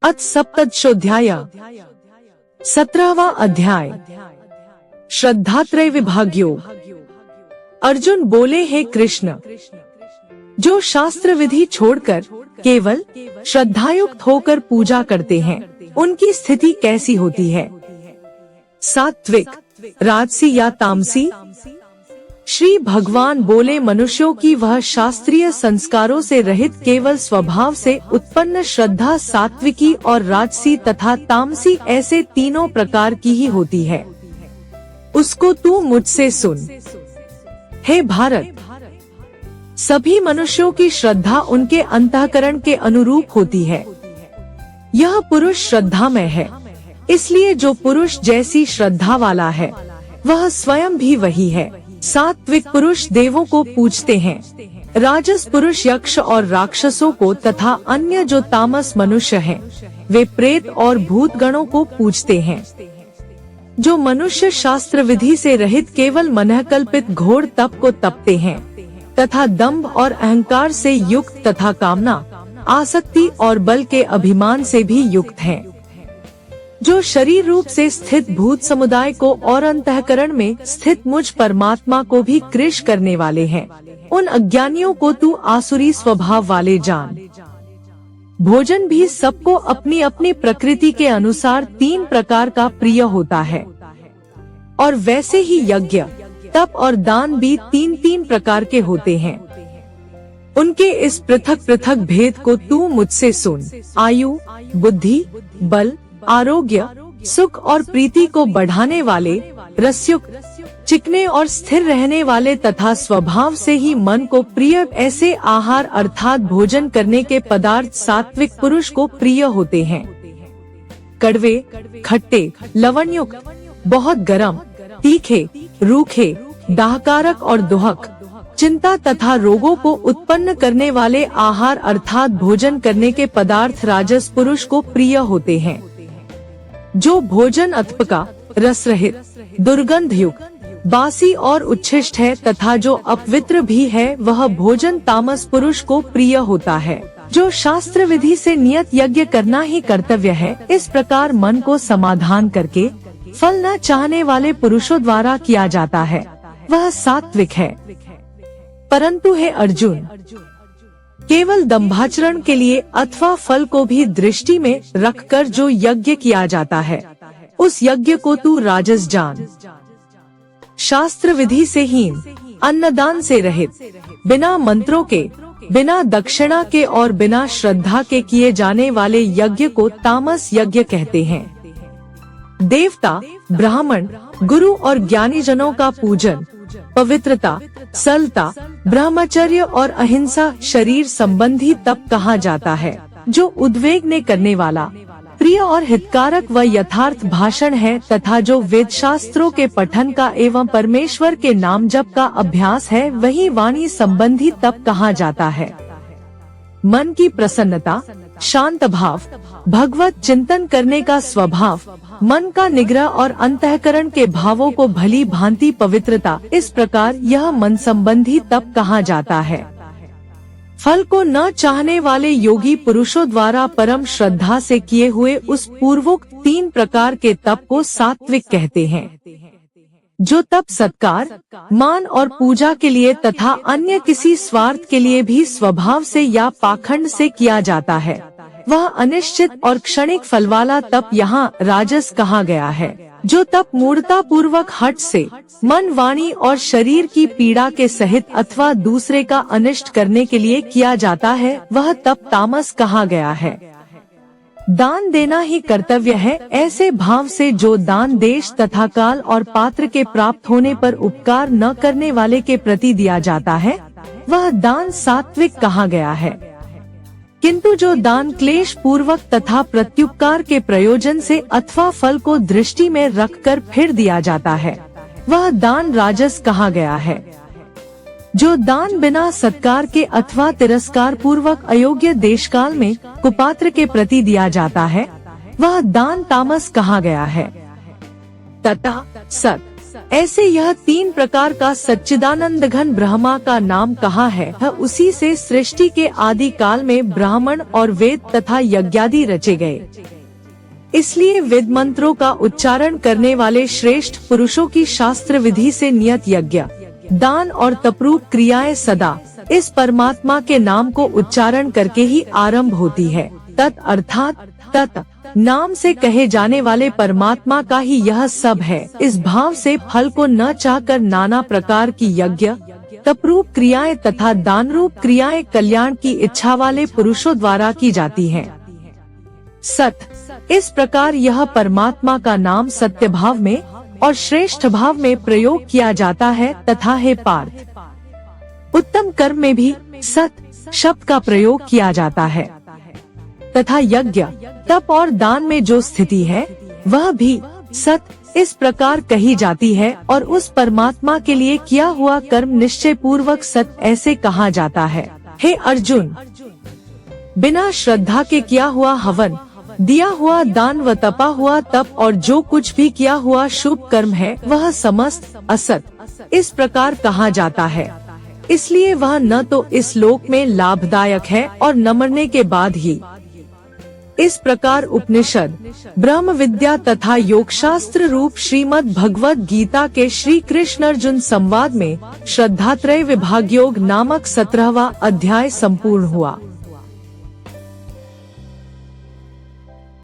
अथ सप्तदशोऽध्याय 17वां अध्याय श्रद्धात्रय विभाग योग। अर्जुन बोले, हे कृष्ण, जो शास्त्र विधि छोड़कर केवल श्रद्धायुक्त होकर पूजा करते हैं, उनकी स्थिति कैसी होती है? सात्विक, राजसी या तामसी? श्री भगवान बोले, मनुष्यों की वह शास्त्रीय संस्कारों से रहित केवल स्वभाव से उत्पन्न श्रद्धा सात्विकी और राजसी तथा तामसी ऐसे तीनों प्रकार की ही होती है। उसको तू मुझसे सुन। हे भारत, सभी मनुष्यों की श्रद्धा उनके अंतःकरण के अनुरूप होती है। यह पुरुष श्रद्धामय है, इसलिए जो पुरुष जैसी श्रद्धा वाला है वह स्वयं भी वही है। सात्विक पुरुष देवों को पूजते हैं, राजस पुरुष यक्ष और राक्षसों को तथा अन्य जो तामस मनुष्य हैं, वे प्रेत और भूत गणों को पूजते हैं। जो मनुष्य शास्त्र विधि से रहित केवल मनःकल्पित घोर तप को तपते हैं तथा दंभ और अहंकार से युक्त तथा कामना, आसक्ति और बल के अभिमान से भी युक्त हैं, जो शरीर रूप से स्थित भूत समुदाय को और अंतःकरण में स्थित मुझ परमात्मा को भी कृश करने वाले हैं, उन अज्ञानियों को तू आसुरी स्वभाव वाले जान। भोजन भी सबको अपनी अपनी प्रकृति के अनुसार तीन प्रकार का प्रिय होता है, और वैसे ही यज्ञ, तप और दान भी तीन तीन प्रकार के होते हैं। उनके इस पृथक पृथक भेद को तू मुझसे सुन। आयु, बुद्धि, बल, आरोग्य, सुख और प्रीति को बढ़ाने वाले, रसयुक्त, चिकने और स्थिर रहने वाले तथा स्वभाव से ही मन को प्रिय ऐसे आहार अर्थात भोजन करने के पदार्थ सात्विक पुरुष को प्रिय होते हैं। कड़वे, खट्टे, लवणयुक्त, बहुत गरम, तीखे, रूखे, दाहकारक और दोहक, चिंता तथा रोगों को उत्पन्न करने वाले आहार अर्थात भोजन करने के पदार्थ राजस पुरुष को प्रिय होते हैं। जो भोजन अथपका, रस रहित, दुर्गंध युक्त, बासी और उच्छिष्ट है तथा जो अपवित्र भी है, वह भोजन तामस पुरुष को प्रिय होता है। जो शास्त्र विधि से नियत यज्ञ करना ही कर्तव्य है, इस प्रकार मन को समाधान करके फल न चाहने वाले पुरुषों द्वारा किया जाता है, वह सात्विक है। परंतु हे अर्जुन, केवल दंभाचरण के लिए अथवा फल को भी दृष्टि में रखकर जो यज्ञ किया जाता है, उस यज्ञ को तू राजस जान। शास्त्र विधि से हीन, अन्नदान से रहित, बिना मंत्रों के, बिना दक्षिणा के और बिना श्रद्धा के किए जाने वाले यज्ञ को तामस यज्ञ कहते हैं। देवता, ब्राह्मण, गुरु और ज्ञानी जनों का पूजन, पवित्रता, सरलता, ब्रह्मचर्य और अहिंसा शरीर संबंधी तप कहा जाता है, जो उद्वेग करने वाला, प्रिय और हितकारक व यथार्थ भाषण है तथा जो वेद शास्त्रों के पठन का एवं परमेश्वर के नाम जप का अभ्यास है, वही वाणी संबंधी तप कहा जाता है। मन की प्रसन्नता, शांत भाव, भगवत चिंतन करने का स्वभाव, मन का निग्रह और अंतःकरण के भावों को भली भांति पवित्रता, इस प्रकार यह मन संबंधी तप कहा जाता है। फल को न चाहने वाले योगी पुरुषों द्वारा परम श्रद्धा से किए हुए उस पूर्वोक्त तीन प्रकार के तप को सात्विक कहते हैं। जो तप सत्कार, मान और पूजा के लिए तथा अन्य किसी स्वार्थ के लिए भी स्वभाव से या पाखंड से किया जाता है, वह अनिश्चित और क्षणिक फल वाला तप यहाँ राजस कहा गया है। जो तप मूर्ता पूर्वक हठ से मन, वाणी और शरीर की पीड़ा के सहित अथवा दूसरे का अनिष्ट करने के लिए किया जाता है, वह तप तामस कहा गया है। दान देना ही कर्तव्य है, ऐसे भाव से जो दान देश तथा काल और पात्र के प्राप्त होने पर उपकार न करने वाले के प्रति दिया जाता है, वह दान सात्विक कहा गया है। किंतु जो दान क्लेश पूर्वक तथा प्रत्युपकार के प्रयोजन से अथवा फल को दृष्टि में रखकर फिर दिया जाता है, वह दान राजस कहा गया है। जो दान बिना सत्कार के अथवा तिरस्कार पूर्वक अयोग्य देशकाल में कुपात्र के प्रति दिया जाता है, वह दान तामस कहा गया है। तथा सत, ऐसे यह 3 प्रकार का सच्चिदानंद घन ब्रह्मा का नाम कहाँ है? उसी से सृष्टि के आदि काल में ब्राह्मण और वेद तथा यज्ञादि रचे गए। इसलिए वेद मंत्रों का उच्चारण करने वाले श्रेष्ठ पुरुषों की शास्त्र विधि से नियत यज्ञ, दान और तपरूप क्रियाएं सदा इस परमात्मा के नाम को उच्चारण करके ही आरंभ होती है। तत् अर्थात तत् नाम से कहे जाने वाले परमात्मा का ही यह सब है। इस भाव से फल को न चाहकर नाना प्रकार की यज्ञ, तपरूप क्रियाएं तथा दान रूप क्रियाएं कल्याण की इच्छा वाले पुरुषों द्वारा की जाती हैं। सत, इस प्रकार यह परमात्मा का नाम सत्य भाव में और श्रेष्ठ भाव में प्रयोग किया जाता है। तथा हे पार्थ, उत्तम कर्म में भी सत शब्द का प्रयोग किया जाता है तथा यज्ञ, तप और दान में जो स्थिति है वह भी सत इस प्रकार कही जाती है। और उस परमात्मा के लिए किया हुआ कर्म निश्चय पूर्वक सत ऐसे कहा जाता है। हे अर्जुन, बिना श्रद्धा के किया हुआ हवन, दिया हुआ दान व तपा हुआ तप और जो कुछ भी किया हुआ शुभ कर्म है वह समस्त असत इस प्रकार कहा जाता है। इसलिए वह न तो इस लोक में लाभदायक है और न मरने के बाद ही। इस प्रकार उपनिषद, ब्रह्म विद्या तथा योग शास्त्र रूप श्रीमद् भगवद गीता के श्री कृष्ण अर्जुन संवाद में श्रद्धात्रय विभाग योग नामक 17वां अध्याय संपूर्ण हुआ।